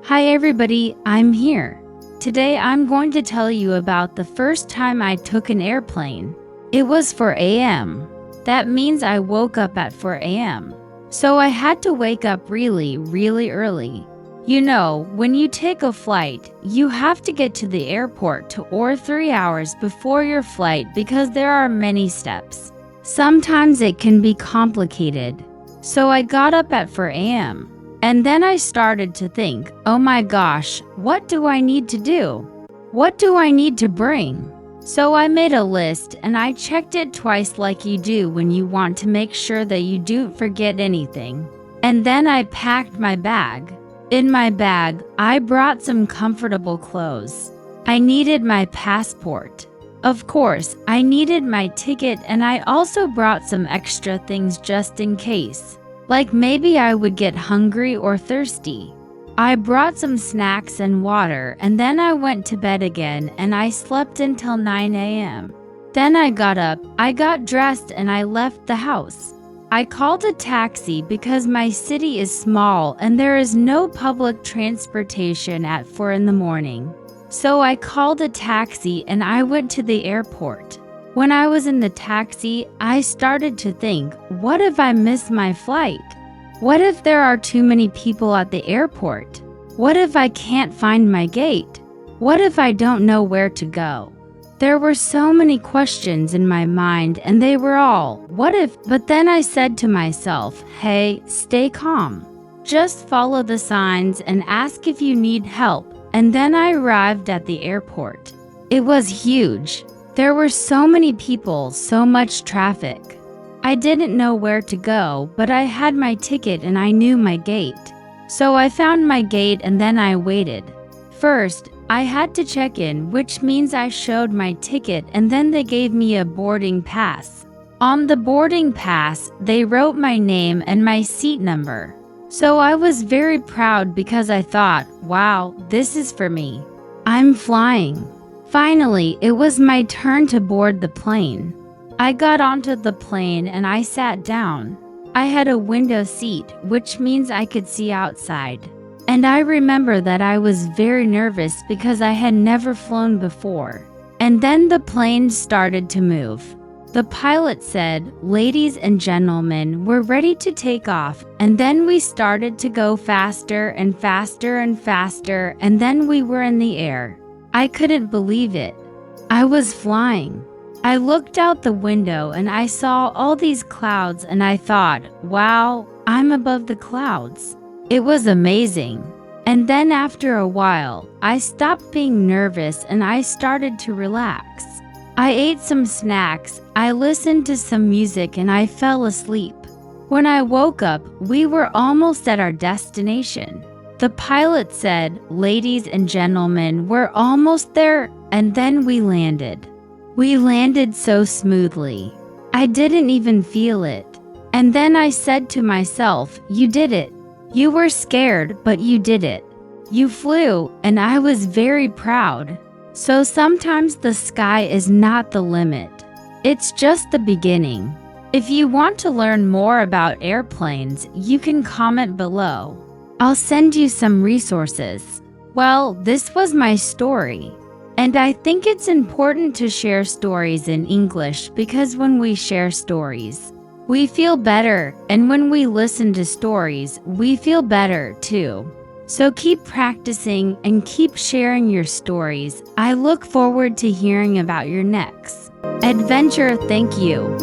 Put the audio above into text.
Hi everybody, I'm here. Today I'm going to tell you about the first time I took an airplane. It was 4 a.m. That means I woke up at 4 a.m. So I had to wake up really early. You know, when you take a flight, you have to get to the airport 2 or 3 hours before your flight because there are many steps. Sometimes it can be complicated. So I got up at 4 a.m. And then I started to think, oh my gosh, what do I need to do? What do I need to bring? So I made a list and I checked it twice like you do when you want to make sure that you don't forget anything. And then I packed my bag. In my bag, I brought some comfortable clothes. I needed my passport. Of course, I needed my ticket and I also brought some extra things just in case. Like maybe I would get hungry or thirsty. I brought some snacks and water and then I went to bed again and I slept until 9 a.m. Then I got up, I got dressed and I left the house. I called a taxi because my city is small and there is no public transportation at 4 in the morning. So I called a taxi and I went to the airport. When I was in the taxi, I started to think, what if I miss my flight? What if there are too many people at the airport? What if I can't find my gate? What if I don't know where to go? There were so many questions in my mind and they were all, what if? But then I said to myself, hey, stay calm. Just follow the signs and ask if you need help. And then I arrived at the airport. It was huge. There were so many people, so much traffic. I didn't know where to go, but I had my ticket and I knew my gate. So I found my gate and then I waited. First, I had to check in, which means I showed my ticket and then they gave me a boarding pass. On the boarding pass, they wrote my name and my seat number. So I was very proud because I thought, wow, this is for me. I'm flying. Finally, it was my turn to board the plane. I got onto the plane and I sat down. I had a window seat, which means I could see outside. And I remember that I was very nervous because I had never flown before. And then the plane started to move. The pilot said, ladies and gentlemen, we're ready to take off. And then we started to go faster and faster and faster, and then we were in the air. I couldn't believe it. I was flying. I looked out the window and I saw all these clouds and I thought, wow, I'm above the clouds. It was amazing. And then after a while, I stopped being nervous and I started to relax. I ate some snacks, I listened to some music and I fell asleep. When I woke up, we were almost at our destination. The pilot said, ladies and gentlemen, we're almost there, and then we landed. We landed so smoothly. I didn't even feel it. And then I said to myself, you did it. You were scared, but you did it. You flew, and I was very proud. So sometimes the sky is not the limit. It's just the beginning. If you want to learn more about airplanes, you can comment below. I'll send you some resources. Well, this was my story. And I think it's important to share stories in English because when we share stories, we feel better. And when we listen to stories, we feel better too. So keep practicing and keep sharing your stories. I look forward to hearing about your next adventure. Thank you.